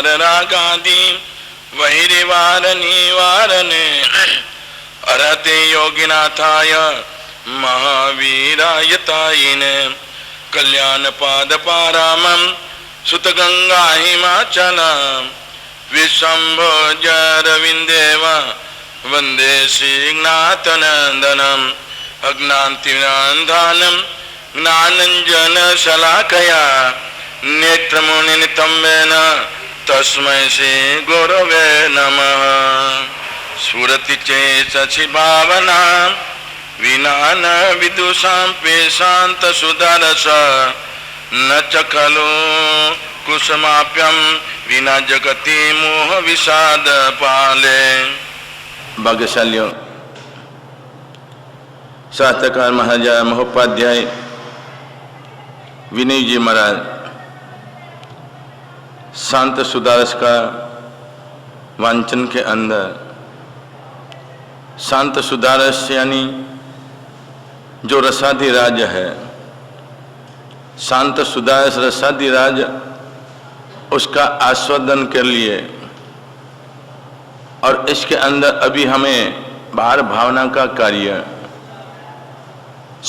विकार रागादि वैरिवार निवारणे अर्हते योगिनाथाय महावीरायतायिने कल्याण पाद पारामं सुत गंगा हिमाचलम विश्वम्भोजरविंदेव वंदे श्रीनाथनंदनम अज्ञानतिमिरान्धनं ज्ञानंजन शलाकया नेत्रमुनितम्बेन तस्मै श्री गुरवे नमः। स्फुरति चेतसि भावना विनान विदुषां पेशान्त सुदरस न च खलु कुसुमाप्यं विना जगति मोह विषाद पाले। भाग्यशालियों, शास्त्रकार महाराजा महोपाध्याय विनय जी महाराज शांत सुदारस का वांचन के अंदर शांत सुदारस यानी जो रसाधिराज है, शांत सुदारस रसाधिराज, उसका आस्वादन के लिए और इसके अंदर अभी हमें बाहर भावना का कार्य,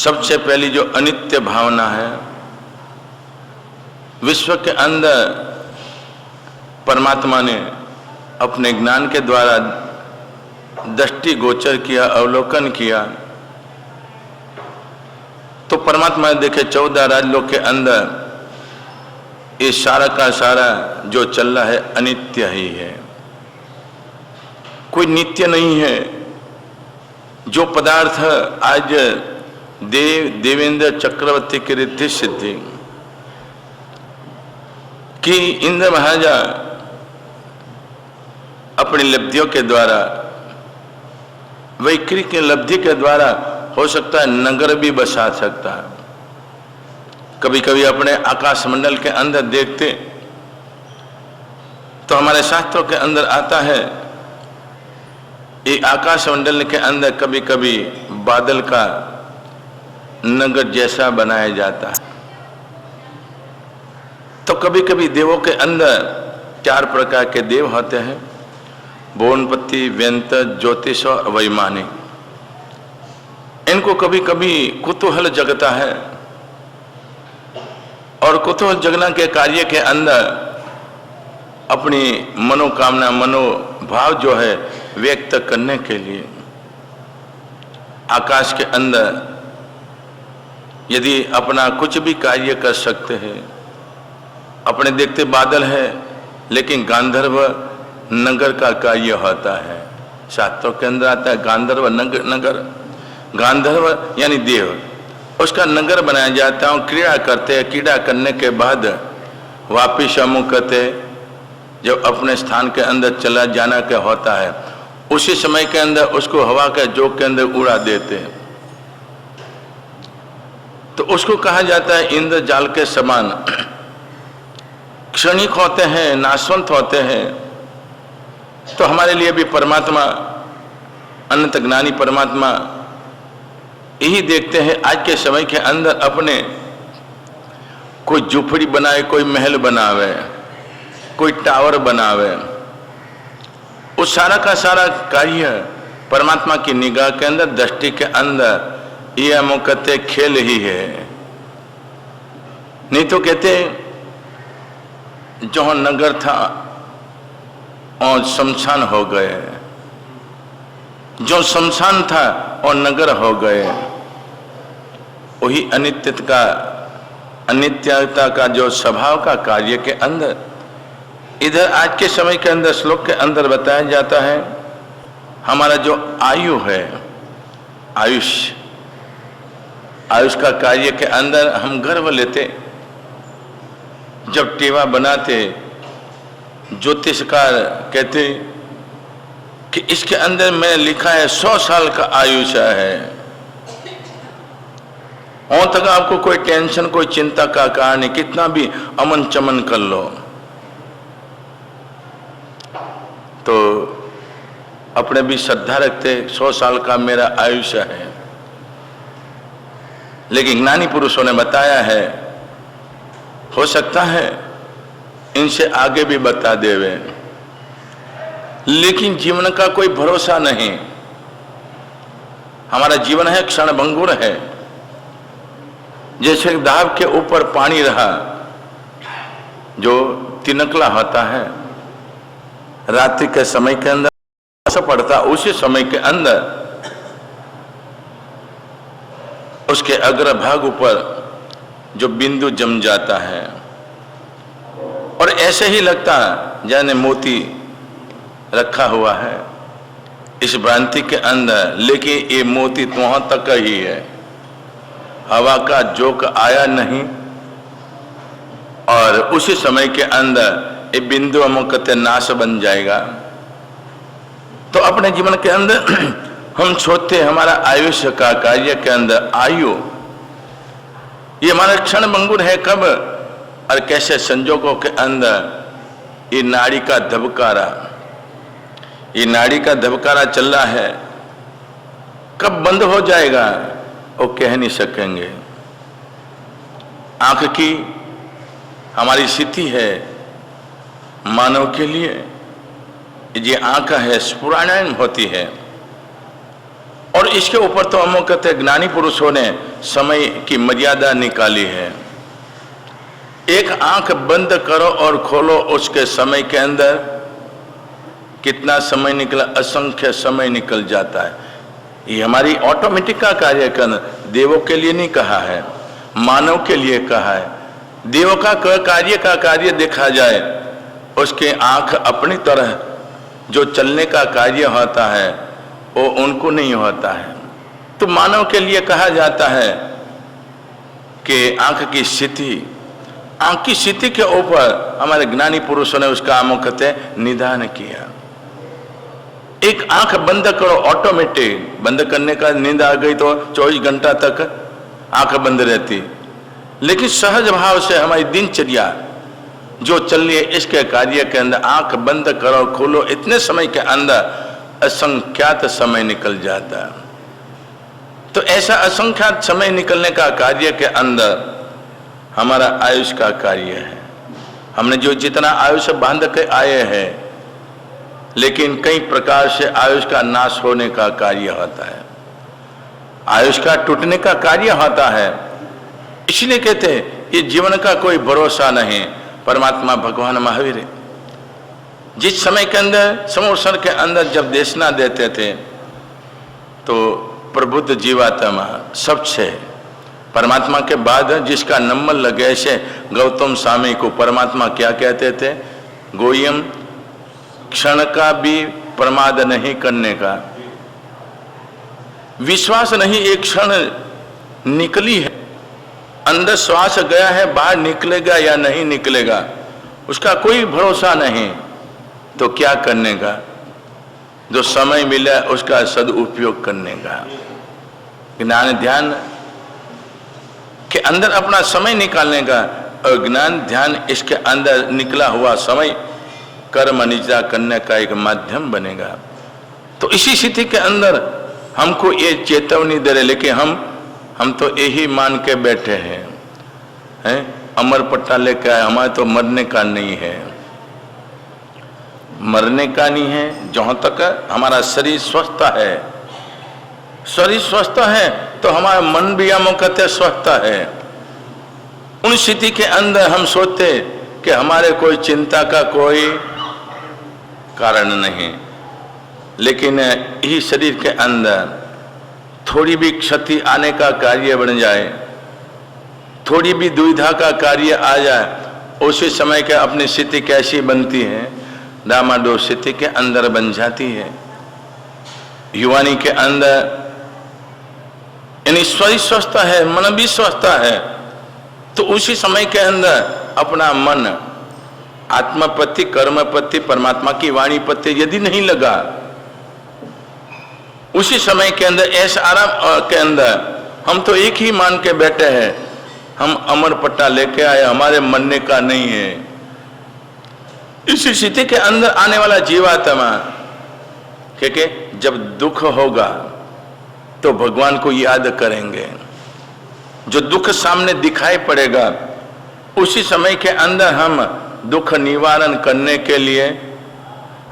सबसे पहली जो अनित्य भावना है, विश्व के अंदर परमात्मा ने अपने ज्ञान के द्वारा दृष्टि गोचर किया, अवलोकन किया, तो परमात्मा ने देखे 14 राजलोक के अंदर ये सारा का सारा जो चल रहा है अनित्य ही है, कोई नित्य नहीं है। जो पदार्थ आज देवेंद्र चक्रवर्ती की रिद्धि सिद्धि कि इंद्र महाराजा अपनी लब्धियों के द्वारा, वैक्री की लब्धि के द्वारा हो सकता है नगर भी बसा सकता है। कभी कभी अपने आकाश मंडल के अंदर देखते तो हमारे शास्त्रों के अंदर आता है ये आकाश मंडल के अंदर कभी कभी बादल का नगर जैसा बनाया जाता है। तो कभी कभी देवों के अंदर 4 प्रकार के देव होते हैं, बोनपति, व्यंत, ज्योतिष और वैमानिक। इनको कभी कभी कुतूहल जगता है और कुतूहल जगना के कार्य के अंदर अपनी मनोकामना, मनोभाव जो है व्यक्त करने के लिए आकाश के अंदर यदि अपना कुछ भी कार्य कर सकते हैं। अपने देखते बादल है, लेकिन गांधर्व नगर का कार्य होता है। शास्त्रों के अंदर आता है गांधर्व नगर, गांधर्व यानी देव, उसका नगर बनाया जाता है। क्रीड़ा करते हैं, क्रीड़ा करने के बाद वापिस अमुक करते, जब अपने स्थान के अंदर चला जाना क्या होता है, उसी समय के अंदर उसको हवा के जोक के अंदर उड़ा देते हैं। तो उसको कहा जाता है इंद्र जाल के समान, क्षणिक होते हैं, नाशवंत होते हैं। तो हमारे लिए भी परमात्मा, अनंत ज्ञानी परमात्मा यही देखते हैं आज के समय के अंदर अपने कोई झुपड़ी बनाए, कोई महल बनावे, कोई टावर बनावे, उस सारा का सारा कार्य परमात्मा की निगाह के अंदर, दृष्टि के अंदर यह मुकते खेल ही है। नहीं तो कहते जो नगर था और शमशान हो गए, जो शमशान था और नगर हो गए। वही अनित्यता का जो स्वभाव का कार्य के अंदर इधर आज के समय के अंदर श्लोक के अंदर बताया जाता है। हमारा जो आयु है, आयुष का कार्य के अंदर हम गर्व लेते, जब टेवा बनाते, ज्योतिषकार कहते कि इसके अंदर मैंने लिखा है 100 साल का आयुष्य है, और तक आपको कोई टेंशन, कोई चिंता का कारण नहीं, कितना भी अमन चमन कर लो। तो अपने भी श्रद्धा रखते 100 साल का मेरा आयुष्य है। लेकिन ज्ञानी पुरुषों ने बताया है हो सकता है इनसे आगे भी बता देवे, लेकिन जीवन का कोई भरोसा नहीं। हमारा जीवन है क्षण भंगुर है। जैसे दाब के ऊपर पानी रहा जो तिनकला होता है, रात्रि के समय के अंदर पड़ता, उसी समय के अंदर उसके अग्रभाग ऊपर जो बिंदु जम जाता है और ऐसे ही लगता है जाने मोती रखा हुआ है इस भ्रांति के अंदर, लेकिन ये मोती तो वहां तक ही है, हवा का झोंका आया नहीं और उसी समय के अंदर ये बिंदु अमुकते नाश बन जाएगा। तो अपने जीवन के अंदर हम सोचते हमारा आयुष्य का कार्य के अंदर आयु ये हमारा क्षण भंगुर है, कब और कैसे संजोगों के अंदर ये नाड़ी का धबकारा, ये नाड़ी का धबकारा चल रहा है, कब बंद हो जाएगा वो कह नहीं सकेंगे। आंख की हमारी स्थिति है मानव के लिए, ये आंख है स्फुरणायन होती है और इसके ऊपर तो हम कहते हैं ज्ञानी पुरुषों ने समय की मर्यादा निकाली है। एक आंख बंद करो और खोलो, उसके समय के अंदर कितना समय निकला, असंख्य समय निकल जाता है। ये हमारी ऑटोमेटिक का कार्य करना, देवों के लिए नहीं कहा है, मानव के लिए कहा है। देवों का कार्य देखा जाए, उसके आंख अपनी तरह जो चलने का कार्य होता है वो उनको नहीं होता है। तो मानव के लिए कहा जाता है कि आंख की स्थिति, आंख की स्थिति के ऊपर हमारे ज्ञानी पुरुषों ने उसका अमुकते निदान किया। एक आंख बंद करो, ऑटोमेटिक बंद करने का नींद आ गई तो 24 घंटा तक आंख बंद रहती, लेकिन सहज भाव से हमारी दिनचर्या जो चल रही है इसके कार्य के अंदर आंख बंद करो खोलो, इतने समय के अंदर असंख्यात समय निकल जाता है। तो ऐसा असंख्यात समय निकलने का कार्य के अंदर हमारा आयुष का कार्य है। हमने जो जितना आयुष बांध के आए हैं, लेकिन कई प्रकार से आयुष का नाश होने का कार्य होता है, आयुष का टूटने का कार्य होता है। इसलिए कहते हैं ये जीवन का कोई भरोसा नहीं। परमात्मा भगवान महावीर जिस समय के अंदर समोसर के अंदर जब देशना देते थे तो प्रबुद्ध जीवात्मा सबसे परमात्मा के बाद जिसका नंबर लगे से गौतम स्वामी को परमात्मा क्या कहते थे, गोयम क्षण का भी प्रमाद नहीं करने का, विश्वास नहीं एक क्षण निकली है, अंदर श्वास गया है, बाहर निकलेगा या नहीं निकलेगा उसका कोई भरोसा नहीं। तो क्या करने का, जो समय मिला उसका सदुपयोग करने का, ज्ञान ध्यान के अंदर अपना समय निकालने का, और ज्ञान ध्यान इसके अंदर निकला हुआ समय कर्म निजा करने का एक माध्यम बनेगा। तो इसी स्थिति के अंदर हमको ये चेतावनी दे रहे, लेकिन हम तो यही मान के बैठे हैं अमर पट्टा लेकर आए, हमारे तो मरने का नहीं है, मरने का नहीं है। जहां तक हमारा शरीर स्वस्थ है, शरीर स्वस्थ है तो हमारा मन भी हम कहते स्वस्थ है। उन स्थिति के अंदर हम सोचते कि हमारे कोई चिंता का कोई कारण नहीं, लेकिन यही शरीर के अंदर थोड़ी भी क्षति आने का कार्य बन जाए, थोड़ी भी दुविधा का कार्य आ जाए, उसी समय के अपनी स्थिति कैसी बनती है, डामाडोल स्थिति के अंदर बन जाती है। युवानी के अंदर यानी शरीर स्वस्थ है, मन भी स्वस्थ है, तो उसी समय के अंदर अपना मन आत्मा प्रति, कर्म प्रति, परमात्मा की वाणी प्रति यदि नहीं लगा, उसी समय के अंदर ऐसा आराम के अंदर हम तो एक ही मान के बैठे हैं, हम अमर पट्टा लेके आए, हमारे मरने का नहीं है। इसी स्थिति के अंदर आने वाला जीवात्मा क्योंकि जब दुख होगा तो भगवान को याद करेंगे, जो दुख सामने दिखाई पड़ेगा उसी समय के अंदर हम दुख निवारण करने के लिए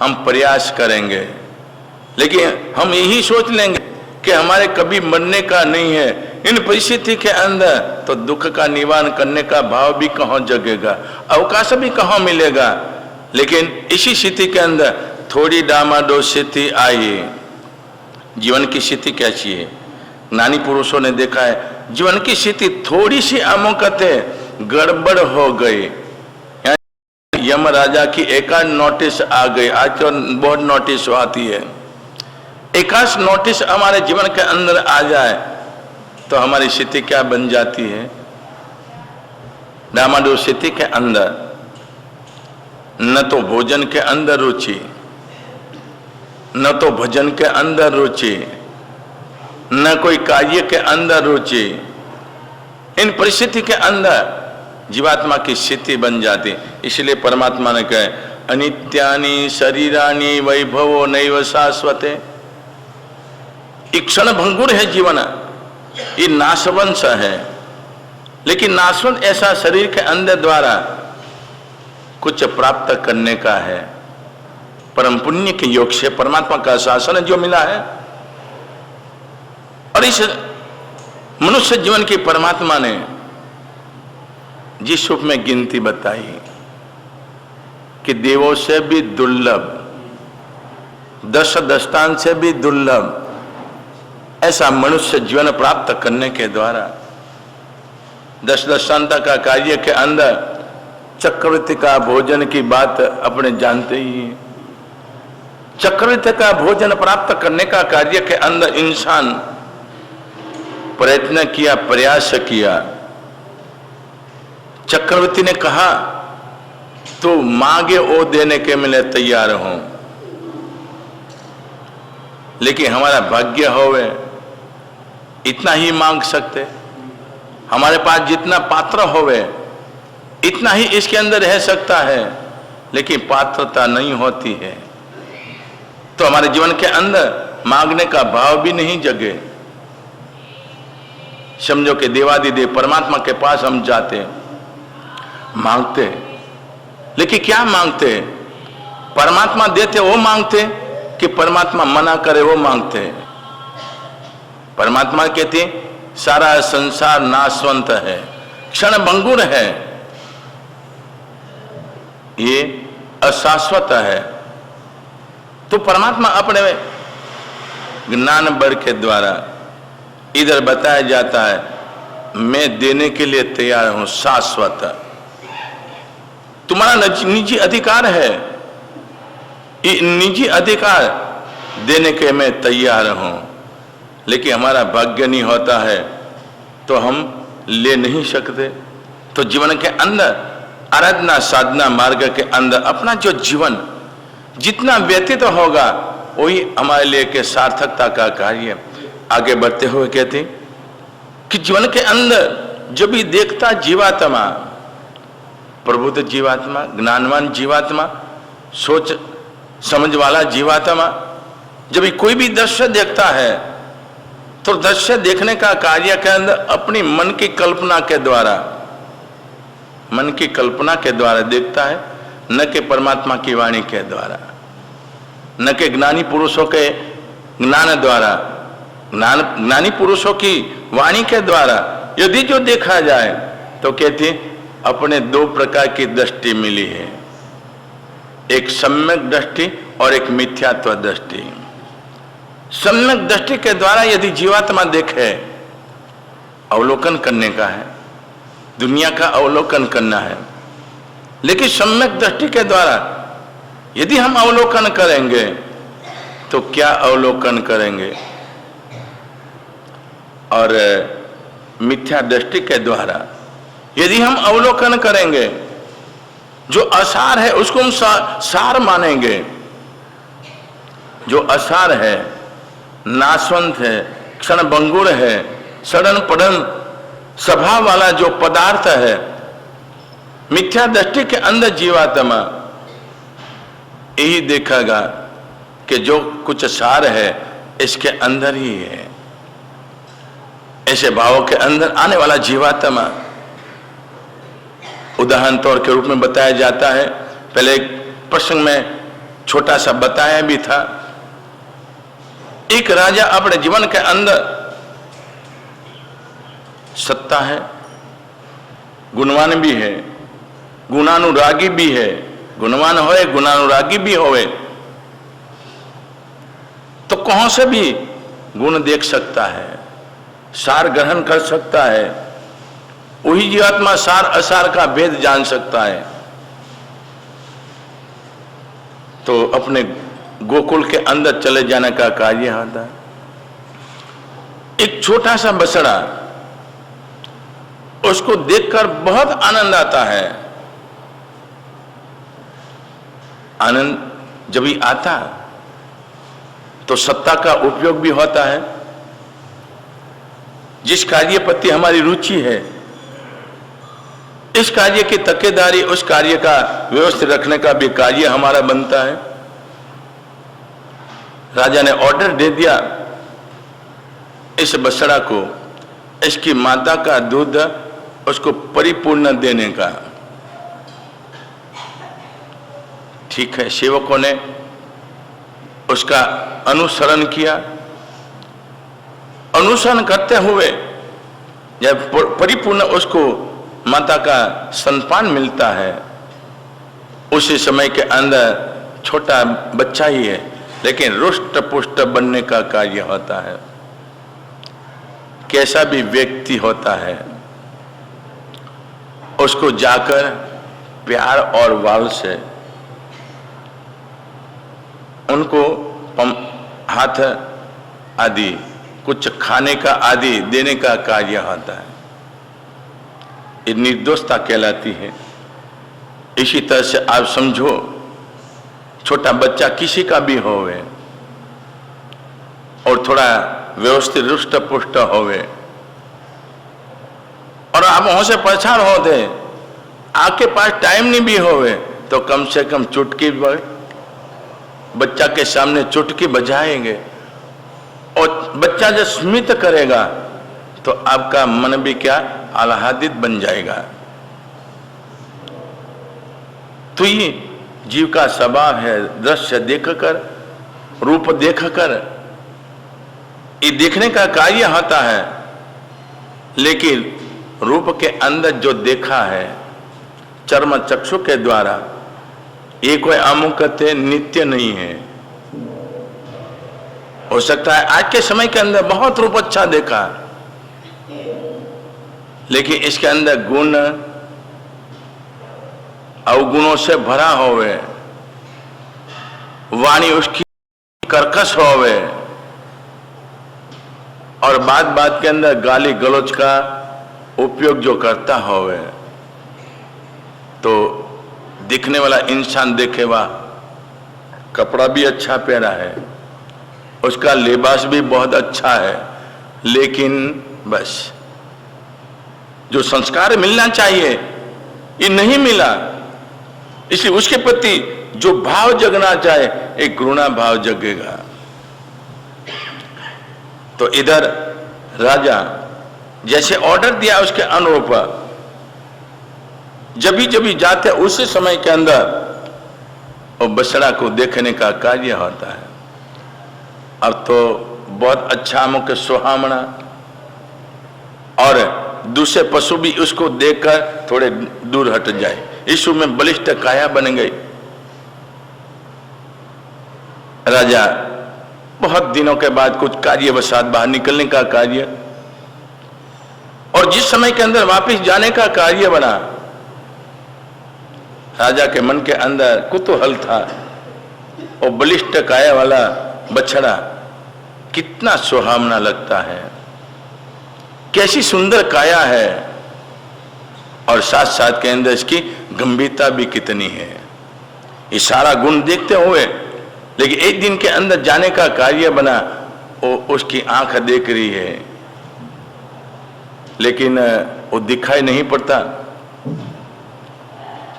हम प्रयास करेंगे, लेकिन हम यही सोच लेंगे कि हमारे कभी मरने का नहीं है। इन परिस्थिति के अंदर तो दुख का निवारण करने का भाव भी कहाँ जगेगा, अवकाश भी कहाँ मिलेगा। लेकिन इसी स्थिति के अंदर थोड़ी डामाडोल स्थिति आई। जीवन की स्थिति कैसी है? ज्ञानी पुरुषों ने देखा है, जीवन की स्थिति थोड़ी सी अमोकते गड़बड़ हो गई, यम राजा की एकाध नोटिस आ गई। आज तो बहुत नोटिस आती है। एकाध नोटिस हमारे जीवन के अंदर आ जाए तो हमारी स्थिति क्या बन जाती है? डामाडोल स्थिति के अंदर न तो भोजन के अंदर रुचि, न तो भजन के अंदर रुचि, न कोई कार्य के अंदर रुचि। इन परिस्थिति के अंदर जीवात्मा की स्थिति बन जाती। इसलिए परमात्मा ने कहे, अनित्यानि शरीरानि वैभवो नैव शाश्वते। क्षण भंगुर है जीवन, ये नाशवंश है। लेकिन नाशवंत ऐसा शरीर के अंदर द्वारा कुछ प्राप्त करने का है। परम पुण्य के योग से परमात्मा का शासन जो मिला है, और इस मनुष्य जीवन की परमात्मा ने जिस रूप में गिनती बताई कि देवों से भी दुर्लभ, दश दस्तान से भी दुर्लभ ऐसा मनुष्य जीवन प्राप्त करने के द्वारा, दश दस्तांता का कार्य के अंदर चक्रवर्ती का भोजन की बात अपने जानते ही हैं। चक्रवर्ती का भोजन प्राप्त करने का कार्य के अंदर इंसान प्रयत्न किया, प्रयास किया। चक्रवर्ती ने कहा, तो मांगे वो देने के लिए तैयार हूं, लेकिन हमारा भाग्य होवे इतना ही मांग सकते। हमारे पास जितना पात्र होवे इतना ही इसके अंदर रह सकता है, लेकिन पात्रता नहीं होती है। तो हमारे जीवन के अंदर मांगने का भाव भी नहीं जगे। समझो कि देवादिदेव परमात्मा के पास हम जाते, मांगते, लेकिन क्या मांगते? परमात्मा देते वो मांगते कि परमात्मा मना करे वो मांगते? परमात्मा कहते सारा संसार नाशवंत है, क्षण भंगुर है, ये अशाश्वत है। तो परमात्मा अपने ज्ञान बल के द्वारा इधर बताया जाता है, मैं देने के लिए तैयार हूं, शाश्वत। तुम्हारा निजी अधिकार है, ये निजी अधिकार देने के मैं तैयार हूं, लेकिन हमारा भाग्य नहीं होता है तो हम ले नहीं सकते। तो जीवन के अंदर आराधना साधना मार्ग के अंदर अपना जो जीवन जितना व्यतीत होगा वही हमारे लिए के सार्थकता का कार्य। आगे बढ़ते हुए कहते कि जीवन के अंदर जो भी देखता जीवात्मा, प्रबुद्ध जीवात्मा, ज्ञानवान जीवात्मा, सोच समझ वाला जीवात्मा, जब भी कोई भी दृश्य देखता है तो दृश्य देखने का कार्य के अंदर अपनी मन की कल्पना के द्वारा, मन की कल्पना के द्वारा देखता है, न कि परमात्मा की वाणी के द्वारा, न कि ज्ञानी पुरुषों के ज्ञान द्वारा, ज्ञानी पुरुषों की वाणी के द्वारा यदि जो देखा जाए तो कहते अपने दो प्रकार की दृष्टि मिली है, एक सम्यक दृष्टि और एक मिथ्यात्व दृष्टि। सम्यक दृष्टि के द्वारा यदि जीवात्मा देखे, अवलोकन करने का है, दुनिया का अवलोकन करना है, लेकिन सम्यक दृष्टि के द्वारा यदि हम अवलोकन करेंगे तो क्या अवलोकन करेंगे? और मिथ्या दृष्टि के द्वारा यदि हम अवलोकन करेंगे, जो असार है उसको हम सार मानेंगे। जो असार है, नाशवंत है, क्षण भंगुर है, सड़न पड़न स्वभाव वाला जो पदार्थ है, मिथ्या दृष्टि के अंदर जीवात्मा यही देखेगा कि जो कुछ सार है इसके अंदर ही है। ऐसे भावों के अंदर आने वाला जीवात्मा उदाहरण तौर के रूप में बताया जाता है। पहले एक प्रसंग में छोटा सा बताया भी था। एक राजा अपने जीवन के अंदर सत्ता है, गुणवान भी है, गुणानुरागी भी है, गुणवान होए गुणानुरागी भी होए, तो कौन से भी गुण देख सकता है, सार ग्रहण कर सकता है। वही जीवात्मा सार असार का भेद जान सकता है। तो अपने गोकुल के अंदर चले जाने का कार्य आता है। एक छोटा सा बछड़ा, उसको देखकर बहुत आनंद आता है। आनंद जब ही आता तो सत्ता का उपयोग भी होता है। जिस कार्य प्रति हमारी रुचि है, इस कार्य की तकेदारी, उस कार्य का व्यवस्थित रखने का भी कार्य हमारा बनता है। राजा ने ऑर्डर दे दिया इस बछड़ा को, इसकी माता का दूध उसको परिपूर्ण देने का। ठीक है, सेवकों ने उसका अनुसरण किया। अनुसरण करते हुए जब परिपूर्ण उसको माता का स्तनपान मिलता है, उसी समय के अंदर छोटा बच्चा ही है, लेकिन रुष्ट पुष्ट बनने का कार्य होता है। कैसा भी व्यक्ति होता है, उसको जाकर प्यार और वाल से उनको हाथ आदि कुछ खाने का आदि देने का कार्य होता है। ये निर्दोषता कहलाती है। इसी तरह से आप समझो, छोटा बच्चा किसी का भी होवे और थोड़ा व्यवस्थित रुष्ट पुष्ट होवे, और आप वहां से परेशान होते, आपके पास टाइम नहीं भी होवे, तो कम से कम चुटकी बच्चा के सामने चुटकी बजाएंगे, और बच्चा जब स्मित करेगा तो आपका मन भी क्या आह्लादित बन जाएगा। तो ये जीव का स्वभाव है, दृश्य देखकर, रूप देखकर, ये देखने का कार्य होता है। लेकिन रूप के अंदर जो देखा है चर्म चक्षु के द्वारा, ये कोई अमुकते नित्य नहीं है। हो सकता है आज के समय के अंदर बहुत रूप अच्छा देखा, लेकिन इसके अंदर गुण अवगुणों से भरा होवे, वाणी उसकी कर्कश होवे, और बात बात के अंदर गाली गलौज का उपयोग जो करता होवे, तो दिखने वाला इंसान देखे वाह, कपड़ा भी अच्छा पहना है, उसका लिबास भी बहुत अच्छा है, लेकिन बस जो संस्कार मिलना चाहिए ये नहीं मिला। इसलिए उसके प्रति जो भाव जगना चाहे, एक घृणा भाव जगेगा। तो इधर राजा जैसे ऑर्डर दिया उसके अनुरूप जब भी जाते उसी समय के अंदर वो बछड़ा को देखने का कार्य होता है। अब तो बहुत अच्छा मुख्य सुहावना, और दूसरे पशु भी उसको देखकर थोड़े दूर हट जाए। यीशु में बलिष्ठ काया बन गई। राजा बहुत दिनों के बाद कुछ कार्यवशात बाहर निकलने का कार्य, और जिस समय के अंदर वापस जाने का कार्य बना, राजा के मन के अंदर कुतूहल था। और बलिष्ठ काया वाला बछड़ा कितना सुहावना लगता है, कैसी सुंदर काया है, और साथ साथ के अंदर इसकी गंभीरता भी कितनी है। ये सारा गुण देखते हुए, लेकिन एक दिन के अंदर जाने का कार्य बना, वो उसकी आंख देख रही है, लेकिन वो दिखाई नहीं पड़ता।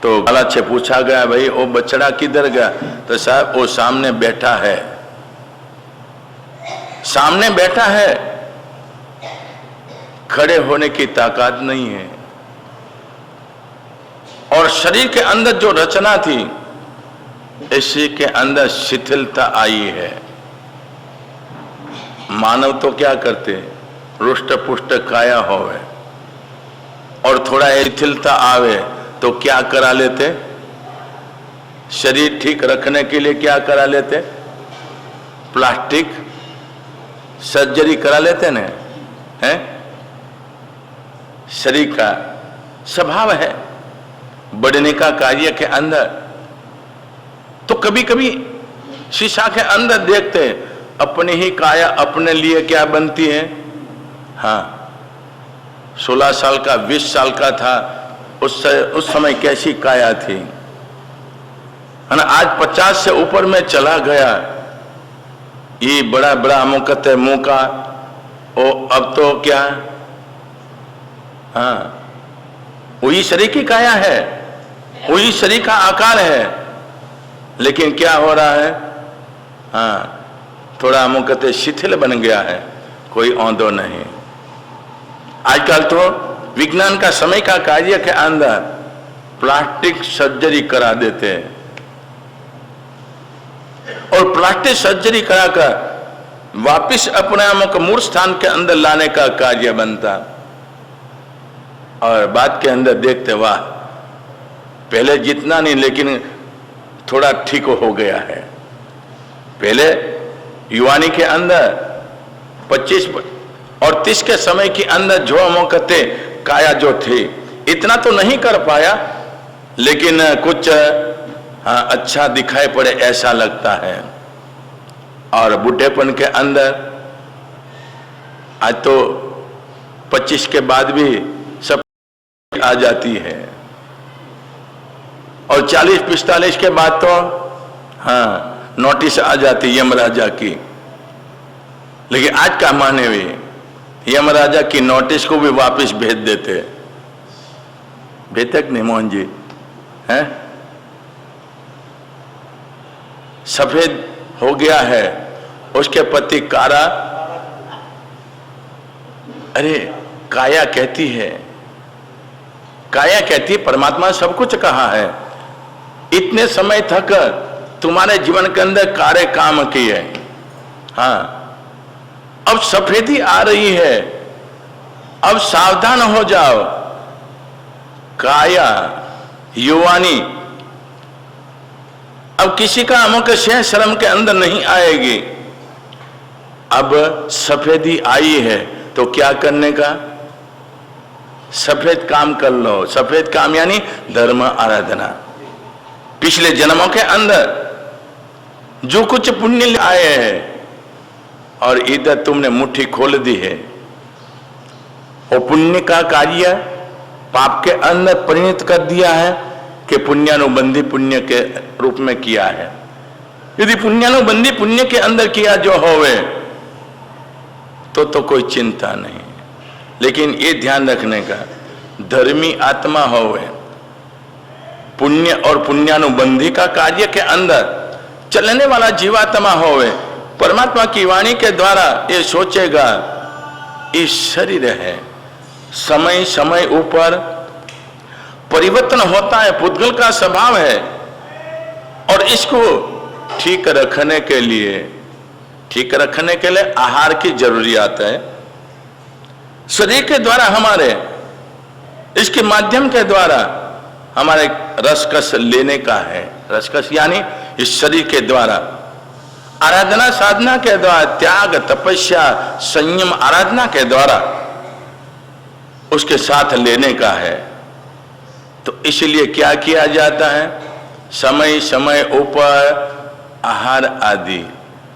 तो बालक से पूछा गया, भाई वो बछड़ा किधर गया? तो साहब वो सामने बैठा है, सामने बैठा है, खड़े होने की ताकत नहीं है। और शरीर के अंदर जो रचना थी इसी के अंदर शिथिलता आई है। मानव तो क्या करते, रुष्ट पुष्ट काया होवे और थोड़ा शिथिलता आवे तो क्या करा लेते, शरीर ठीक रखने के लिए क्या करा लेते, प्लास्टिक सर्जरी करा लेते ना, हैं? शरीर का स्वभाव है बढ़ने का कार्य के अंदर। तो कभी कभी शीशा के अंदर देखते अपनी ही काया अपने लिए क्या बनती है। हाँ, 16 साल का 20 साल का था उस समय कैसी काया थी, है ना। आज 50 से ऊपर में चला गया, ये बड़ा बड़ा मुकत है मुंह का, ओ अब तो क्या, हाँ वही शरीर की काया है, वही शरीर का आकार है, लेकिन क्या हो रहा है, हाँ थोड़ा मुकत शिथिल बन गया है, कोई औंधो नहीं। आजकल तो विज्ञान का समय का कार्य के अंदर प्लास्टिक सर्जरी करा देते हैं और प्लास्टिक सर्जरी कराकर वापिस अपने आप को मूल स्थान के अंदर लाने का कार्य बनता। और बात के अंदर देखते वाह पहले जितना नहीं लेकिन थोड़ा ठीक हो गया है। पहले युवानी के अंदर 25 और 30 के समय के अंदर जो मौकते काया जो थी इतना तो नहीं कर पाया, लेकिन कुछ हाँ अच्छा दिखाई पड़े ऐसा लगता है। और बुढ़ेपन के अंदर आज तो 25 के बाद भी सब आ जाती है और 40-45 के बाद तो हाँ नोटिस आ जाती यमराजा की। लेकिन आज का माने भी यमराजा की नोटिस को भी वापस भेज देते, भेजते नहीं मोहन जी हैं। सफेद हो गया है उसके पति कारा, अरे काया कहती है, काया कहती है परमात्मा सब कुछ कहा है, इतने समय तक तुम्हारे जीवन के अंदर कार्य काम किए, हाँ अब सफेदी आ रही है, अब सावधान हो जाओ। काया युवानी अब किसी का अमुक शह शर्म के अंदर नहीं आएगी। अब सफेदी आई है तो क्या करने का, सफेद काम कर लो। सफेद काम यानी धर्म आराधना। पिछले जन्मों के अंदर जो कुछ पुण्य आए हैं और इधर तुमने मुट्ठी खोल दी है, वो पुण्य का कार्य पाप के अंदर परिणत कर दिया है कि पुण्यानुबंधी पुण्य के रूप में किया है। यदि पुण्यानुबंधी पुण्य के अंदर किया जो होवे तो कोई चिंता नहीं, लेकिन ये ध्यान रखने का धर्मी आत्मा होवे, पुण्य और पुण्यानुबंधी का कार्य के अंदर चलने वाला जीवात्मा होवे, परमात्मा की वाणी के द्वारा ये सोचेगा ये शरीर है, समय समय ऊपर परिवर्तन होता है, पुद्गल का स्वभाव है और इसको ठीक रखने के लिए आहार की जरूरियात है। शरीर के द्वारा हमारे इसके माध्यम के द्वारा हमारे रसकस लेने का है। रसकस यानी इस शरीर के द्वारा आराधना साधना के द्वारा, त्याग तपस्या संयम आराधना के द्वारा उसके साथ लेने का है। तो इसलिए क्या किया जाता है, समय समय ऊपर आहार आदि,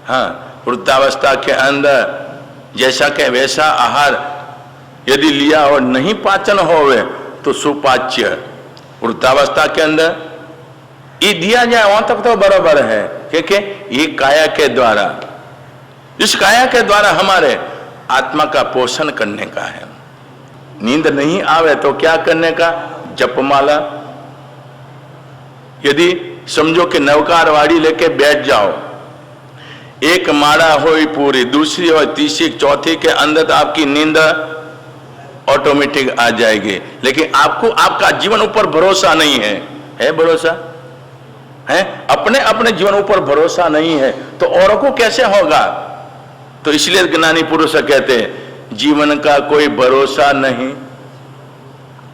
हाँ वृद्धावस्था के अंदर जैसा के वैसा आहार यदि लिया और नहीं पाचन होवे तो सुपाच्य वृद्धावस्था के अंदर ये दिया जाए वहां तक तो बराबर है, क्योंकि ये काया के द्वारा, इस काया के द्वारा हमारे आत्मा का पोषण करने का है। नींद नहीं आवे तो क्या करने का, जपमाला। यदि समझो कि नवकार वाड़ी लेके बैठ जाओ, एक माड़ा हो पूरी, दूसरी और तीसरी चौथी के अंदर तो आपकी नींद ऑटोमेटिक आ जाएगी। लेकिन आपको आपका जीवन ऊपर भरोसा नहीं है भरोसा है? अपने अपने जीवन ऊपर भरोसा नहीं है तो औरों को कैसे होगा? तो इसलिए ज्ञानी पुरुष कहते हैं जीवन का कोई भरोसा नहीं,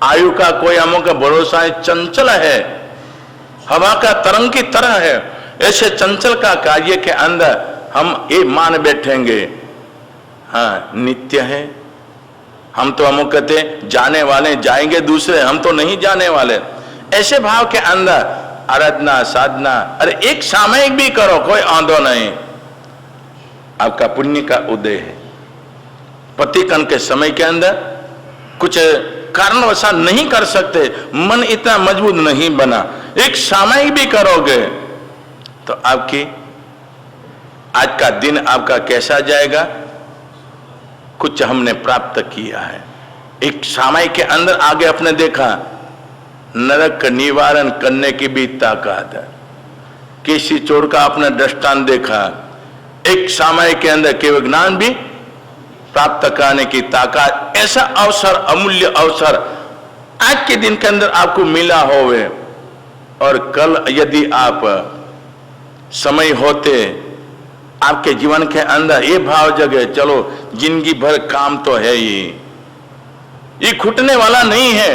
आयु का कोई अमुक भरोसा है, चंचल है, हवा का तरंग की तरह है। ऐसे चंचल का कार्य के अंदर हम ये मान बैठेंगे हाँ नित्य है, हम तो अमुक कहते जाने वाले, जाएंगे दूसरे, हम तो नहीं जाने वाले। ऐसे भाव के अंदर आराधना साधना, अरे एक सामयिक भी करो, कोई आंदो नहीं, आपका पुण्य का उदय है। पतिकन के समय के अंदर कुछ कारणवशात नहीं कर सकते, मन इतना मजबूत नहीं बना, एक सामयिक भी करोगे तो आपकी आज का दिन आपका कैसा जाएगा? कुछ हमने प्राप्त किया है। एक सामयिक के अंदर आगे अपने देखा नरक का निवारण करने की भी ताकत है। किसी चोर का अपना दृष्टांत देखा, एक सामयिक के अंदर केवल ज्ञान भी प्राप्त करने की ताकत। ऐसा अवसर, अमूल्य अवसर आज के दिन के अंदर आपको मिला होवे, और कल यदि आप समय होते आपके जीवन के अंदर ये भाव जगे, चलो जिंदगी भर काम तो है ही, ये छूटने वाला नहीं है,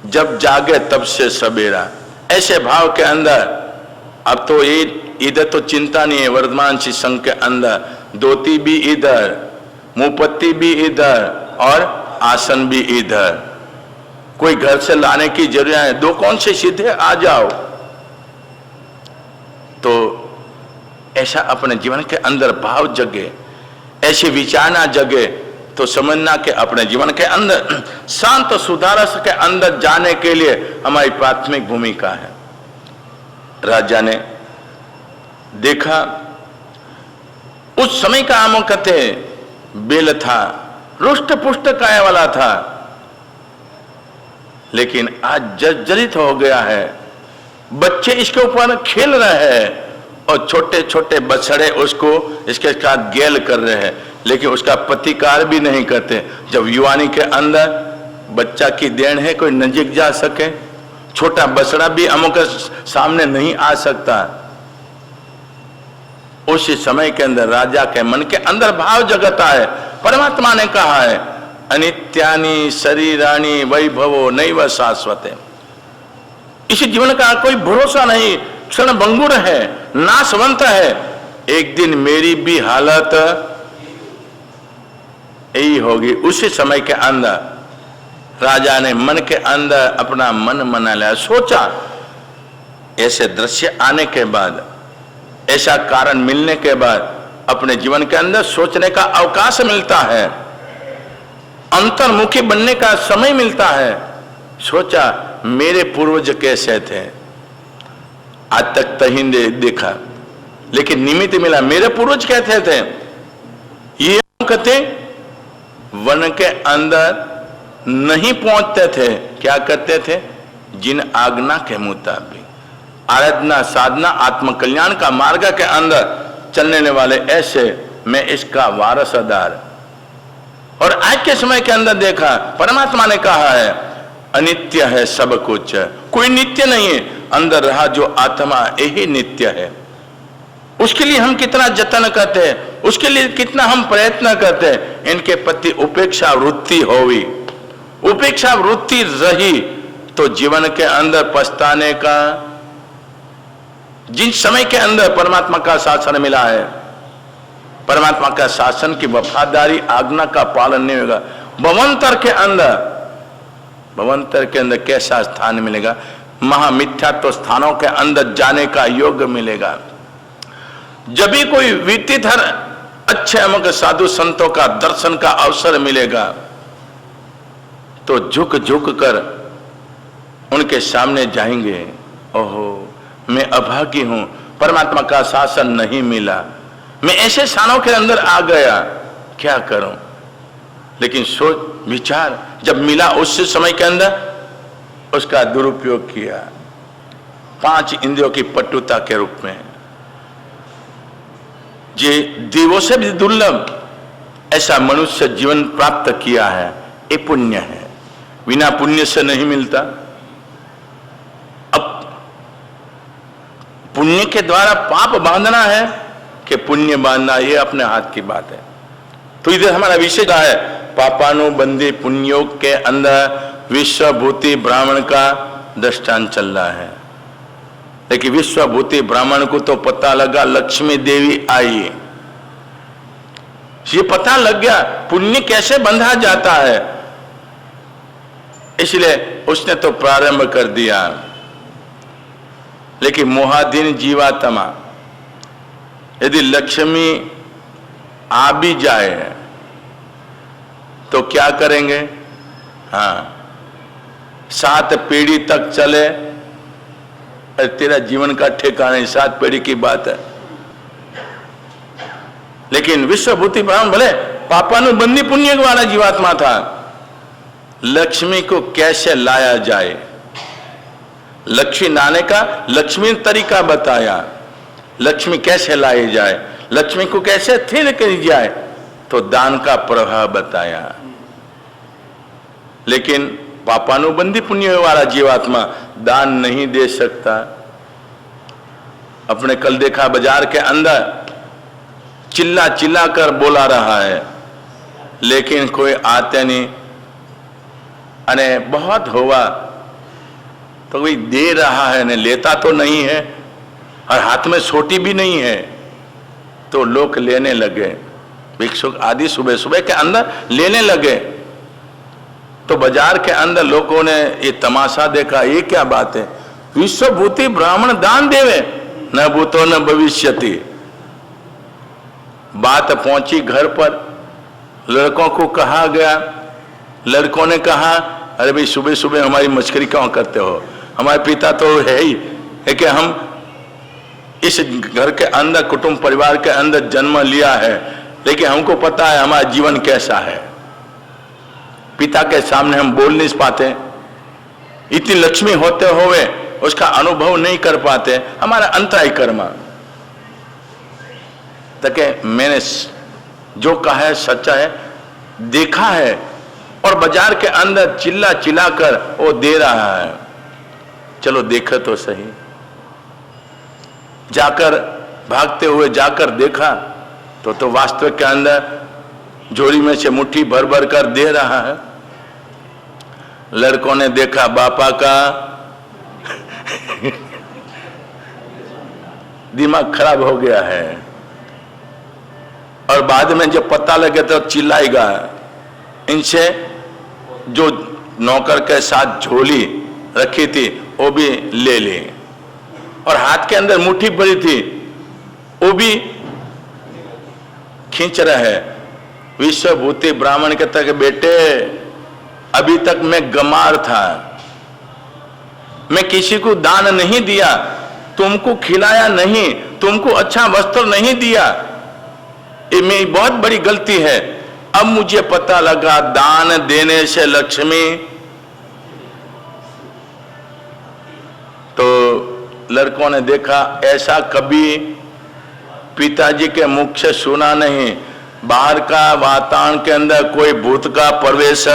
जब जागे तब से सवेरा। ऐसे भाव के अंदर अब तो ये इधर तो चिंता नहीं है, वर्तमान संघ के अंदर धोती भी इधर, मुंहपत्ती भी इधर और आसन भी इधर, कोई घर से लाने की जरूरत है, दो कौन से सीधे आ जाओ। तो ऐसा अपने जीवन के अंदर भाव जगे, ऐसे विचारना जगे, तो समझना कि अपने जीवन के अंदर शांत सुधारस के अंदर जाने के लिए हमारी प्राथमिक भूमिका है। राजा ने देखा उस समय का आम कहते बेल था, रुष्ट पुष्ट काय वाला था, लेकिन आज जर्जरित हो गया है। बच्चे इसके ऊपर खेल रहे हैं और छोटे छोटे बछड़े उसको इसके साथ गेल कर रहे हैं, लेकिन उसका प्रतिकार भी नहीं करते। जब युवानी के अंदर बच्चा की देन है, कोई नजीक जा सके, छोटा बछड़ा भी अमुक सामने नहीं आ सकता। उसी समय के अंदर राजा के मन के अंदर भाव जगता है। परमात्मा ने कहा है अनित्यानि शरीराणि वैभवो नैव शाश्वते, इस जीवन का कोई भरोसा नहीं, क्षण भंगुर है, नाशवंत है, एक दिन मेरी भी हालत यही होगी। उसी समय के अंदर राजा ने मन के अंदर अपना मन मना लिया, सोचा। ऐसे दृश्य आने के बाद, ऐसा कारण मिलने के बाद अपने जीवन के अंदर सोचने का अवकाश मिलता है, अंतर्मुखी बनने का समय मिलता है। सोचा मेरे पूर्वज कैसे थे, आज तक तो ही देखा, लेकिन निमित्त मिला मेरे पूर्वज कैसे थे। ये कहते वन के अंदर नहीं पहुंचते थे, क्या करते थे? जिन आज्ञा के मुताबिक आराधना साधना आत्मकल्याण का मार्ग के अंदर चलने वाले, ऐसे मैं इसका वारसदार। और आज के समय के अंदर देखा परमात्मा ने कहा है अनित्य है सब कुछ, कोई नित्य नहीं है, अंदर रहा जो आत्मा यही नित्य है। उसके लिए हम कितना जतन करते हैं, उसके लिए कितना हम प्रयत्न करते हैं, इनके प्रति उपेक्षा वृत्ति होवी, उपेक्षा वृत्ति रही तो जीवन के अंदर पछताने का, जिन समय के अंदर परमात्मा का शासन मिला है, परमात्मा का शासन की वफादारी आज्ञा का पालन नहीं होगा, भवंतर के अंदर कैसा स्थान मिलेगा? महामिथ्यात्व स्थानों के अंदर जाने का योग मिलेगा। जब भी कोई वित्तीधर अच्छे अमुक साधु संतों का दर्शन का अवसर मिलेगा तो झुक झुक कर उनके सामने जाएंगे, ओहो मैं अभागी हूं, परमात्मा का शासन नहीं मिला, मैं ऐसे स्थानों के अंदर आ गया, क्या करूं? लेकिन सोच विचार जब मिला उस समय के अंदर उसका दुरुपयोग किया, 5 इंद्रियों की पटुता के रूप में, जे देवों से भी दुर्लभ ऐसा मनुष्य जीवन प्राप्त किया है, ये पुण्य है, बिना पुण्य से नहीं मिलता। अब पुण्य के द्वारा पाप बांधना है कि पुण्य बांधना, ये अपने हाथ की बात है। तो इधर हमारा विषय क्या है, पापानुबंधी पुण्योग के अंदर विश्वभूति ब्राह्मण का दृष्टांत चल रहा है। लेकिन विश्वभूति ब्राह्मण को तो पता लगा लक्ष्मी देवी आई, ये पता लग गया पुण्य कैसे बंधा जाता है, इसलिए उसने तो प्रारंभ कर दिया। लेकिन मोहाधीन जीवात्मा यदि लक्ष्मी आ भी जाए तो क्या करेंगे? हाँ, 7 पीढ़ी तक चले, तेरा जीवन का ठिकाना 7 पीढ़ी की बात है। लेकिन विश्वभूति ब्राह्मण भले पापानुबंधी पुण्य वाला जीवात्मा था, लक्ष्मी को कैसे लाया जाए, लक्ष्मी लाने का लक्ष्मी तरीका बताया, लक्ष्मी कैसे लाई जाए, लक्ष्मी को कैसे स्थिर करी जाए, तो दान का प्रभाव बताया। लेकिन पापानुबंधी पुण्य वाला जीवात्मा दान नहीं दे सकता। अपने कल देखा बाजार के अंदर चिल्ला चिल्ला कर बोला रहा है, लेकिन कोई आते नहीं। अरे बहुत हुआ तो कोई दे रहा है, नहीं लेता तो नहीं है, और हाथ में छोटी भी नहीं है, तो लोग लेने लगे। भिक्षुक आदि सुबह सुबह के अंदर लेने लगे। तो बाजार के अंदर लोगों ने ये तमाशा देखा, ये क्या बात है, विश्वभूति ब्राह्मण दान देवे, न भूतो न भविष्यति। बात पहुंची घर पर, लड़कों को कहा गया, लड़कों ने कहा अरे भाई सुबह सुबह हमारी मस्करी क्यों करते हो, हमारे पिता तो है ही है कि हम इस घर के अंदर कुटुंब परिवार के अंदर जन्म लिया है, लेकिन हमको पता है हमारा जीवन कैसा है, पिता के सामने हम बोल नहीं पाते, इतनी लक्ष्मी होते हुए उसका अनुभव नहीं कर पाते, हमारा अंतराय कर्म। तके मैंने जो कहा है सच्चा है, देखा है, और बाजार के अंदर चिल्ला चिल्ला कर वो दे रहा है। चलो देखा तो सही, जाकर भागते हुए जाकर देखा तो वास्तव के अंदर झोली में से मुट्ठी भर भर कर दे रहा है। लड़कों ने देखा बापा का दिमाग खराब हो गया है, और बाद में जब पता लगे तो चिल्लाएगा, इनसे जो नौकर के साथ झोली रखी थी वो भी ले ली, और हाथ के अंदर मुट्ठी भरी थी वो भी खींच रहे। विश्वभूति ब्राह्मण के तक बेटे अभी तक मैं गमार था, मैं किसी को दान नहीं दिया, तुमको खिलाया नहीं, तुमको अच्छा वस्त्र नहीं दिया, ये मेरी बहुत बड़ी गलती है। अब मुझे पता लगा दान देने से लक्ष्मी। तो लड़कों ने देखा ऐसा कभी पिताजी के मुख से सुना नहीं, बाहर का वातावरण के अंदर कोई भूत का प्रवेश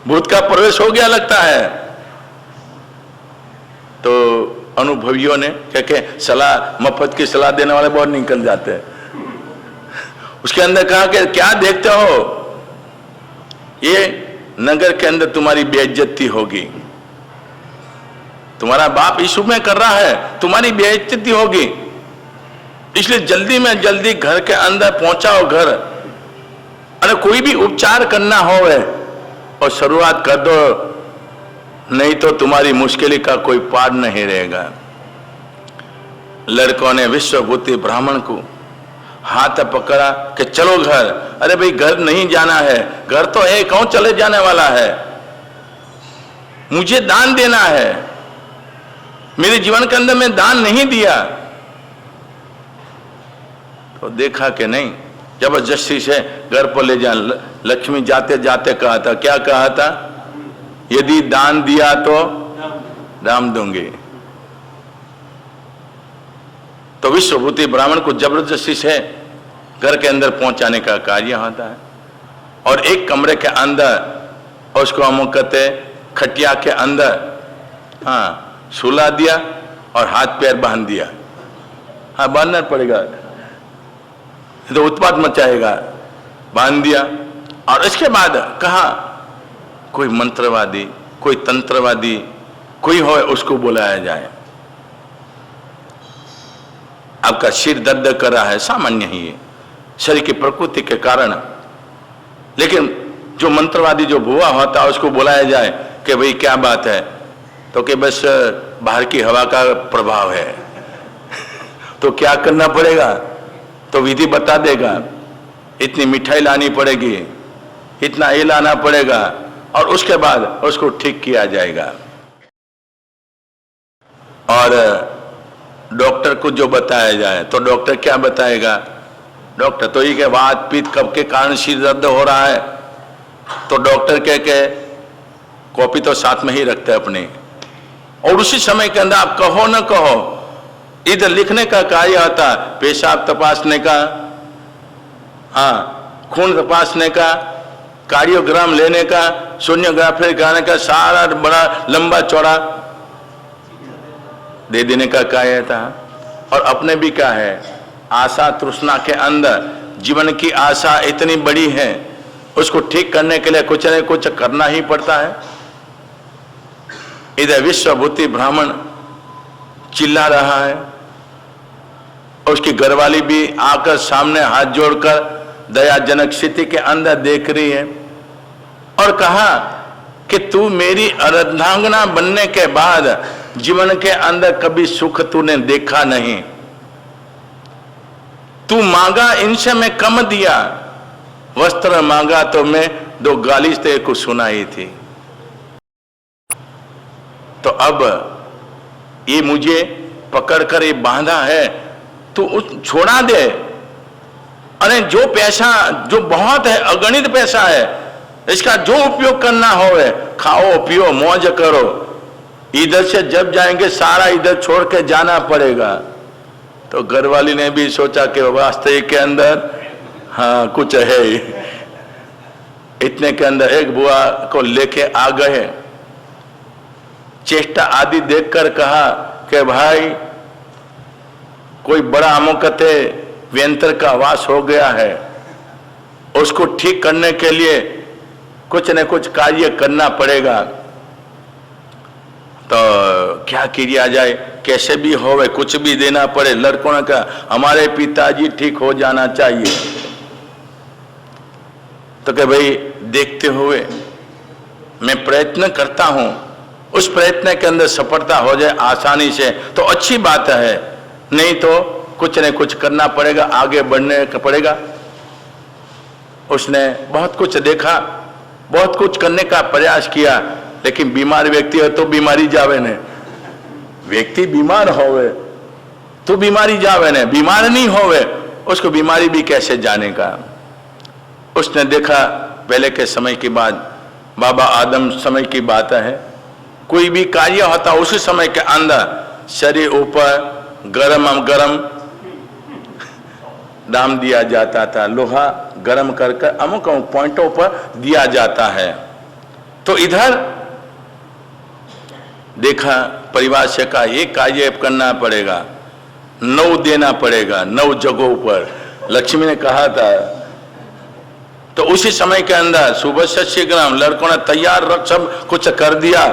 भूत का प्रवेश हो गया लगता है। तो अनुभवियों ने क्या सलाह, मफत की सलाह देने वाले बहुत निकल जाते हैं। उसके अंदर कहा कि क्या देखते हो, ये नगर के अंदर तुम्हारी बेइज्जती होगी, तुम्हारा बाप इस में कर रहा है, तुम्हारी बेइज्जती होगी, इसलिए जल्दी में जल्दी घर के अंदर पहुंचाओ घर, अरे कोई भी उपचार करना हो और शुरुआत कर दो, नहीं तो तुम्हारी मुश्किल का कोई पार नहीं रहेगा। लड़कों ने विश्वभूति ब्राह्मण को हाथ पकड़ा कि चलो घर। अरे भाई घर नहीं जाना है, घर तो है, कौन चले जाने वाला है, मुझे दान देना है, मेरे जीवन के अंदर मैं दान नहीं दिया। तो देखा कि नहीं, जबरदस्ती से घर पर ले जा। लक्ष्मी जाते जाते कहा था, क्या कहा था, यदि दान दिया तो दाम दूंगी। तो विश्वभूति ब्राह्मण को जबरदस्ती से घर के अंदर पहुंचाने का कार्य होता है। और एक कमरे के अंदर उसको हम कहते खटिया के अंदर सुला दिया और हाथ पैर बांध दिया। बांधना पड़ेगा, तो उत्पात मचाएगा। बांध दिया और इसके बाद कहा कोई मंत्रवादी, कोई तंत्रवादी कोई हो, उसको बुलाया जाए। आपका सिर दर्द कर रहा है, सामान्य ही है, शरीर की प्रकृति के कारण। लेकिन जो मंत्रवादी जो भुआ होता है उसको बुलाया जाए कि भाई क्या बात है, तो कि बस बाहर की हवा का प्रभाव है। तो क्या करना पड़ेगा, तो विधि बता देगा, इतनी मिठाई लानी पड़ेगी, इतना ये लाना पड़ेगा, और उसके बाद उसको ठीक किया जाएगा। और डॉक्टर को जो बताया जाए तो डॉक्टर क्या बताएगा, डॉक्टर तो ये कि वात पित्त कफ के कारण सिर दर्द हो रहा है, तो डॉक्टर के कॉपी तो साथ में ही रखते हैं अपने, और उसी समय के अंदर आप कहो न कहो इधर लिखने का कार्य आता, पेशाब तपासने का, खून तपासने का, कार्डियोग्राम लेने का, सोनियोग्राफी कराने का, सारा बड़ा लंबा चौड़ा दे देने का कार्य था। और अपने भी क्या है, आशा तृष्णा के अंदर जीवन की आशा इतनी बड़ी है, उसको ठीक करने के लिए कुछ न कुछ करना ही पड़ता है। इधर विश्वभूति ब्राह्मण चिल्ला रहा है, उसकी घरवाली भी आकर सामने हाथ जोड़कर दयाजनक स्थिति के अंदर देख रही है और कहा कि तू मेरी अर्धांगना बनने के बाद जीवन के अंदर कभी सुख तूने देखा नहीं, तू मांगा इनसे मैं कम दिया, वस्त्र मांगा तो मैं 2 गाली तेरे को सुनाई थी। तो अब ये मुझे पकड़कर ये बांधा है, तू छोड़ा दे। अरे जो पैसा जो बहुत है, अगणित पैसा है, इसका जो उपयोग करना हो, खाओ पियो मौज करो, इधर से जब जाएंगे सारा इधर छोड़ के जाना पड़ेगा। तो घरवाली ने भी सोचा कि वास्तविक के अंदर कुछ है। इतने के अंदर एक बुआ को लेके आ गए, चेष्टा आदि देखकर कहा कि भाई कोई बड़ा अमुकते व्यंतर का वास हो गया है, उसको ठीक करने के लिए कुछ न कुछ कार्य करना पड़ेगा। तो क्या किया जाए, कैसे भी होवे कुछ भी देना पड़े, लड़कों ने कहा हमारे पिताजी ठीक हो जाना चाहिए। तो कि भाई देखते हुए मैं प्रयत्न करता हूं, उस प्रयत्न के अंदर सफलता हो जाए आसानी से तो अच्छी बात है, नहीं तो कुछ न कुछ करना पड़ेगा, आगे बढ़ने का पड़ेगा। उसने बहुत कुछ देखा, बहुत कुछ करने का प्रयास किया, लेकिन बीमार व्यक्ति है तो बीमारी जावे ने, व्यक्ति बीमार होवे तो बीमारी जावे ने, बीमार नहीं होवे उसको बीमारी भी कैसे जाने का। उसने देखा पहले के समय की बात, बाबा आदम समय की बात है, कोई भी कार्य होता उसी समय के अंदर शरीर ऊपर गरम दाम दिया जाता था, लोहा गरम करके अमुक अमुक पॉइंटों पर दिया जाता है। तो इधर देखा परिवार से का ये कार्य करना पड़ेगा, 9 देना पड़ेगा, 9 जगहों पर लक्ष्मी ने कहा था। तो उसी समय के अंदर सुबह से शीघ्र लड़कों ने तैयार रख सब कुछ कर दिया,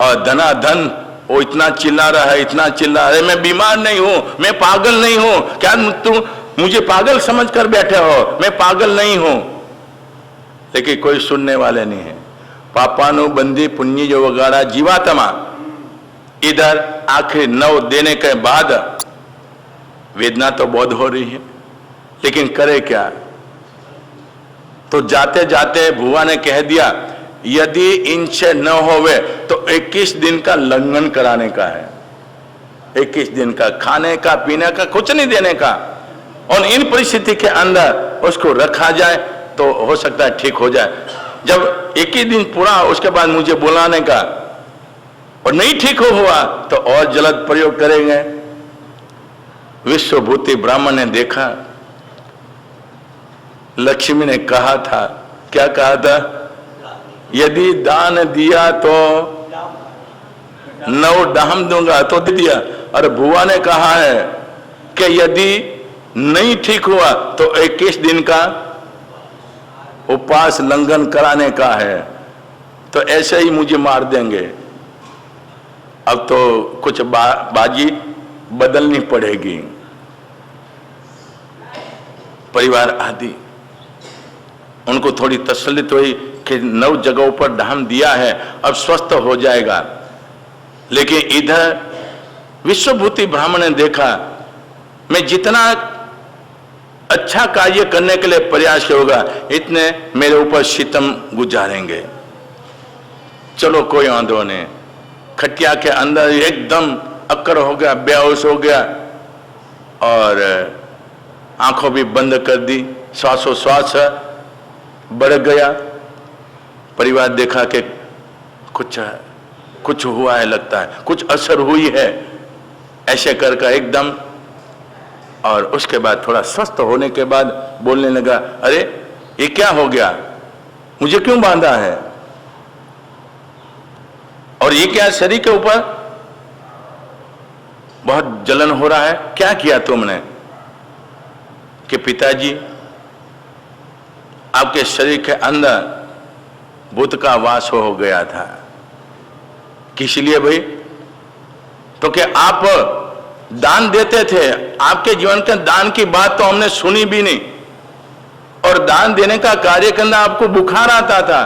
और धनाधन वो इतना चिल्ला रहा है, इतना चिल्ला रहा है, मैं बीमार नहीं हूं, मैं पागल नहीं हूं, क्या तुम मुझे पागल समझ कर बैठे हो, मैं पागल नहीं हूं। लेकिन कोई सुनने वाले नहीं है। पापानु बंदी पुण्य जो वगाड़ा जीवात्मा, इधर आखिर 9 देने के बाद वेदना तो बहुत हो रही है, लेकिन करे क्या। तो जाते जाते भुआ ने कह दिया यदि इनसे न होवे तो 21 दिन का लंघन कराने का है, 21 दिन का खाने का पीने का कुछ नहीं देने का, और इन परिस्थिति के अंदर उसको रखा जाए तो हो सकता है ठीक हो जाए। जब 21 दिन पूरा उसके बाद मुझे बुलाने का, और नहीं ठीक हुआ तो और जल्द प्रयोग करेंगे। विश्वभूति ब्राह्मण ने देखा लक्ष्मी ने कहा था, क्या कहा था? यदि दान दिया तो 9 डाम दूंगा, तो दे दिया। और बुआ ने कहा है कि यदि नहीं ठीक हुआ तो 21 दिन का उपवास लंघन कराने का है, तो ऐसे ही मुझे मार देंगे। अब तो कुछ बाजी बदलनी पड़ेगी। परिवार आदि उनको थोड़ी तसल्ली हुई कि 9 जगहों पर धाम दिया है, अब स्वस्थ हो जाएगा। लेकिन इधर विश्वभूति ब्राह्मण ने देखा, मैं जितना अच्छा कार्य करने के लिए प्रयास होगा, इतने मेरे ऊपर सितम गुजारेंगे। चलो कोई आंदोलन नहीं। खटिया के अंदर एकदम अक्कर हो गया, बेहोश हो गया और आंखों भी बंद कर दी। श्वासोश्वास बढ़ गया। परिवार देखा कि कुछ हुआ है, लगता है कुछ असर हुई है, ऐसे करके एकदम। और उसके बाद थोड़ा स्वस्थ होने के बाद बोलने लगा, अरे ये क्या हो गया, मुझे क्यों बांधा है, और ये क्या शरीर के ऊपर बहुत जलन हो रहा है, क्या किया तुमने? कि पिताजी, आपके शरीर के अंदर भूत का वास हो गया था। किस लिए भाई? तो कि आप दान देते थे, आपके जीवन के दान की बात तो हमने सुनी भी नहीं, और दान देने का कार्य करना आपको बुखार आता था,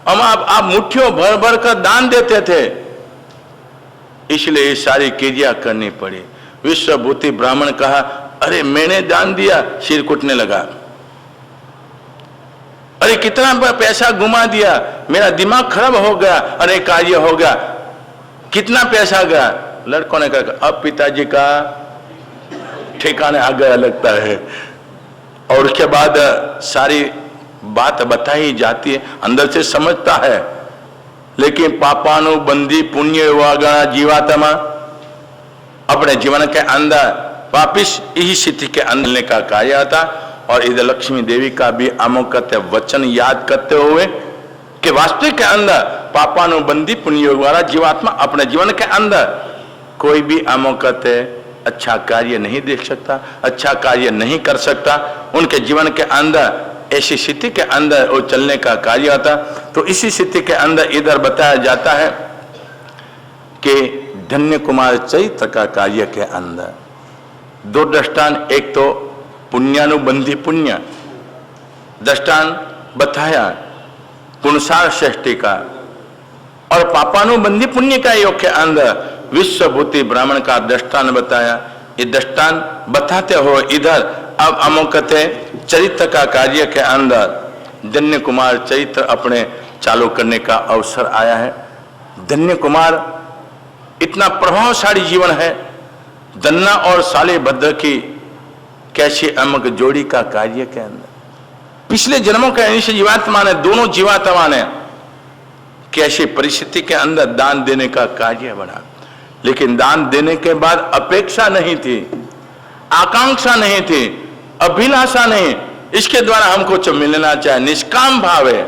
हम आप मुट्ठियों भर भर कर दान देते थे, इसलिए ये सारी क्रिया करनी पड़ी। विश्वभूति ब्राह्मण कहा, अरे मैंने दान दिया, सिर कुटने लगा। अरे कितना पैसा घुमा दिया, मेरा दिमाग खराब हो गया, अरे कार्य हो गया, कितना पैसा गया। लड़कों ने कहा, अब पिताजी का ठिकाने आ गया लगता है। और उसके बाद सारी बात बताई जाती है, अंदर से समझता है। लेकिन पापानुबंधी पुण्य वागणा जीवात्मा अपने जीवन के अंदर वापिस इसी स्थिति के अंदर का कार्य आता। और इधर लक्ष्मी देवी का भी अमोघ वचन याद करते हुए कि वास्तविक के अंदर पापानुबंधी पुण्य वाला जीवात्मा अपने जीवन के अंदर कोई भी अमोघ अच्छा कार्य नहीं देख सकता, अच्छा कार्य नहीं कर सकता। उनके जीवन के अंदर ऐसी स्थिति के अंदर वो चलने का कार्य आता। तो इसी स्थिति के अंदर इधर बताया जाता है कि धन्य कुमार चरित्र का कार्य के अंदर 2 दृष्टांत, एक तो पुण्यानुबंधी पुण्य दृष्टांत बताया पुनसार श्रेष्ठी का, और पापानुबंधी पुण्य का योग के अंदर विश्वभूति ब्राह्मण का दृष्टांत बताया। ये दृष्टांत बताते हो इधर अब अमोकते चरित्र का कार्य के अंदर धन्य कुमार चरित्र अपने चालू करने का अवसर आया है। धन्य कुमार इतना प्रभावशाली जीवन है। दन्ना और सालेभद्र की कैसी अमोघ जोड़ी का कार्य के अंदर पिछले जन्मों के अंश जीवात्मा ने, दोनों जीवात्मा ने कैसी परिस्थिति के अंदर दान देने का कार्य बना। लेकिन दान देने के बाद अपेक्षा नहीं थी, आकांक्षा नहीं थी, अभिलाषा नहीं, इसके द्वारा हमको जो मिलना चाहे, निष्काम भाव है।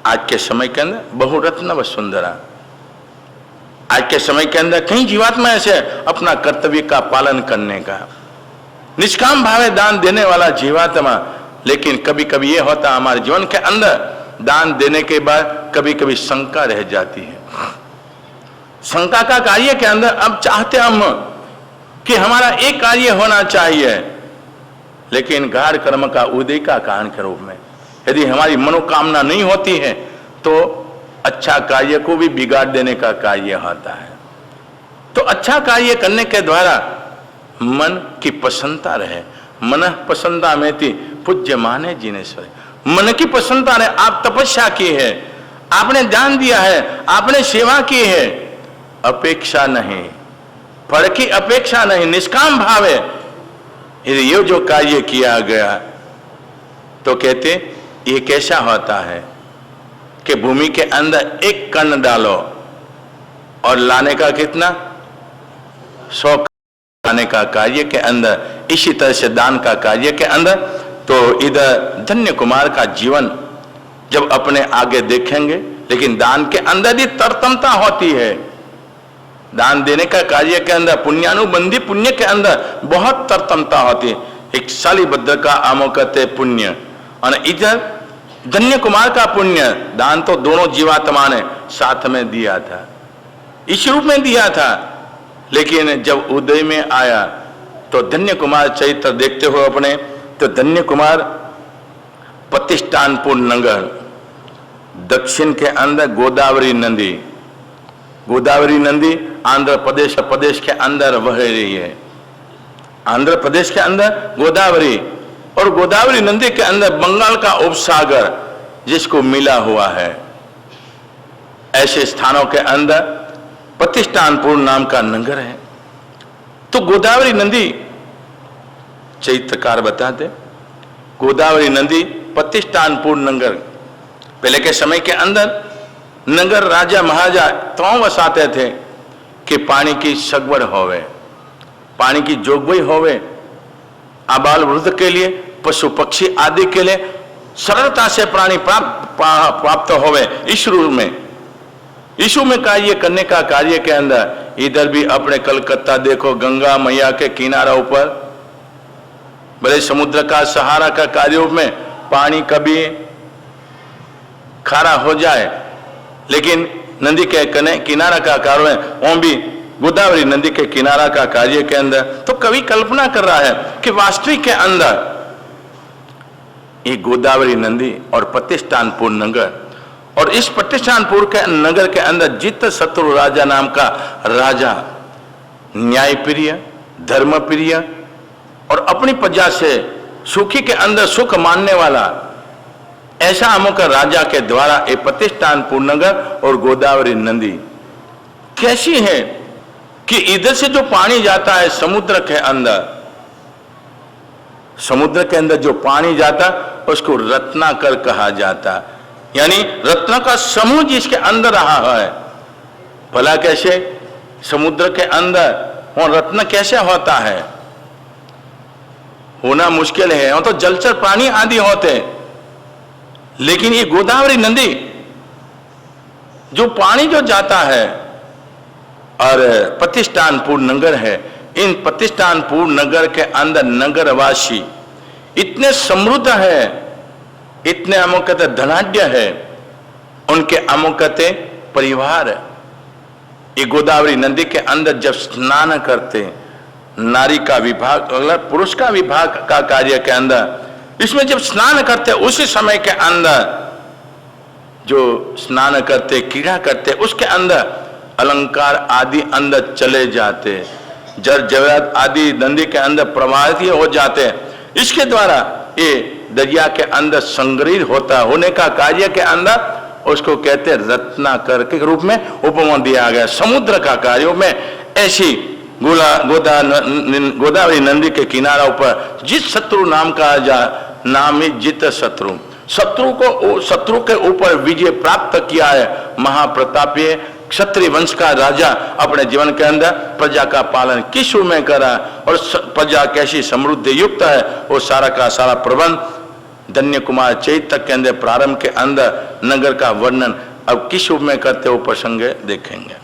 आज के समय के अंदर बहुरत्न वसुंधरा, आज के समय के अंदर कई जीवात्मा ऐसे अपना कर्तव्य का पालन करने का निष्काम भाव है, दान देने वाला जीवात्मा। लेकिन कभी कभी ये होता हमारे जीवन के अंदर दान देने के बाद कभी कभी शंका रह जाती है। शंका का कार्य के अंदर अब चाहते हम कि हमारा एक कार्य होना चाहिए, लेकिन गाढ़ कर्म का उदय का कारण के रूप में यदि हमारी मनोकामना नहीं होती है तो अच्छा कार्य को भी बिगाड़ देने का कार्य होता है। तो अच्छा कार्य करने के द्वारा मन की प्रसन्नता रहे। मन प्रसन्नता में थी पूज्य माने जिनेश्वर। मन की प्रसन्नता रहे। आप तपस्या की है, आपने दान दिया है, आपने सेवा की है, अपेक्षा नहीं, फल की अपेक्षा नहीं, निष्काम भाव है। ये जो कार्य किया गया तो कहते ये कैसा होता है कि भूमि के अंदर एक कण डालो और लाने का कितना 100 लाने का कार्य के अंदर, इसी तरह से दान का कार्य के अंदर तो इधर धन्य कुमार का जीवन जब अपने आगे देखेंगे, लेकिन दान के अंदर ही तरतमता होती है। दान देने का कार्य के अंदर, पुण्यानुबंधी पुण्य के अंदर बहुत तरतमता होती है। एक शालिभद्र का आमोकते पुण्य और इधर धन्य कुमार का पुण्य, दान तो दोनों जीवात्मा ने साथ में दिया था, इस रूप में दिया था। लेकिन जब उदय में आया तो धन्य कुमार चरित्र देखते हुए अपने, तो धन्य कुमार प्रतिष्ठानपुर नगर, दक्षिण के अंदर गोदावरी नदी, गोदावरी नदी आंध्र प्रदेश के अंदर बह रही है। आंध्र प्रदेश के अंदर गोदावरी, और गोदावरी नदी के अंदर बंगाल का उपसागर जिसको मिला हुआ है। ऐसे स्थानों के अंदर प्रतिष्ठानपुर नाम का नगर है। तो गोदावरी नदी, चरित्रकार बताते, गोदावरी नदी प्रतिष्ठानपुर नगर, पहले के समय के अंदर नगर राजा महाराजा तो वसाते थे कि पानी की सगवड़ होवे, पानी की जोगवाई होवे, आबाल वृद्ध के लिए, पशु पक्षी आदि के लिए सरलता से पानी प्राप्त होवे। इशू में कार्य करने का कार्य के अंदर इधर भी अपने कलकत्ता देखो, गंगा मैया के किनारा ऊपर बड़े समुद्र का सहारा का कार्यों में पानी कभी खारा हो जाए, लेकिन नदी के किनारा का कार्य वो भी गोदावरी नदी के किनारा का कार्य के अंदर, तो कवि कल्पना कर रहा है कि वास्तविक के अंदर ये गोदावरी नदी और प्रतिष्ठानपुर नगर, और इस प्रतिष्ठानपुर के नगर के अंदर जित शत्रु राजा नाम का राजा, न्यायप्रिय, धर्मप्रिय और अपनी प्रजा से सुखी के अंदर सुख मानने वाला, ऐसा अमुक राजा के द्वारा ये प्रतिष्ठानपुर नगर और गोदावरी नदी कैसी है कि इधर से जो पानी जाता है समुद्र के अंदर, समुद्र के अंदर जो पानी जाता उसको रत्नाकर कहा जाता, यानी रत्न का समूह जिसके अंदर रहा है। भला कैसे समुद्र के अंदर वो रत्न कैसे होता है, होना मुश्किल है, वो तो जलचर प्राणी आदि होते। लेकिन ये गोदावरी नदी जो पानी जो जाता है और प्रतिष्ठानपुर नगर है, इन प्रतिष्ठानपुर नगर के अंदर नगरवासी इतने समृद्ध है, इतने अमुकते धनाढ्य है, उनके अमुकते परिवार। ये गोदावरी नदी के अंदर जब स्नान करते, नारी का विभाग, पुरुष का विभाग का कार्य के अंदर, इसमें जब स्नान करते उसी समय के अंदर जो स्नान करते, क्रीड़ा करते, उसके अंदर अलंकार आदि अंदर चले जाते, जल जवाहरात आदि नदी के अंदर प्रवाहित हो जाते। इसके द्वारा ये दरिया के अंदर संग्रहित होता होने का कार्य के अंदर उसको कहते रत्नाकर के रूप में उपमा दिया गया। समुद्र का कार्यों में ऐसी गोदावरी नदी के किनारा ऊपर जित शत्रु नाम का नाम ही जित शत्रु, शत्रु के ऊपर विजय प्राप्त किया है। महाप्रतापी क्षत्रिय वंश का राजा अपने जीवन के अंदर प्रजा का पालन किस रूप में करा और प्रजा कैसी समृद्ध युक्त है, वो सारा का सारा प्रबंध धन्य कुमार चरित्र के अंदर प्रारंभ के अंदर नगर का वर्णन अब किस रूप में करते वो प्रसंग देखेंगे।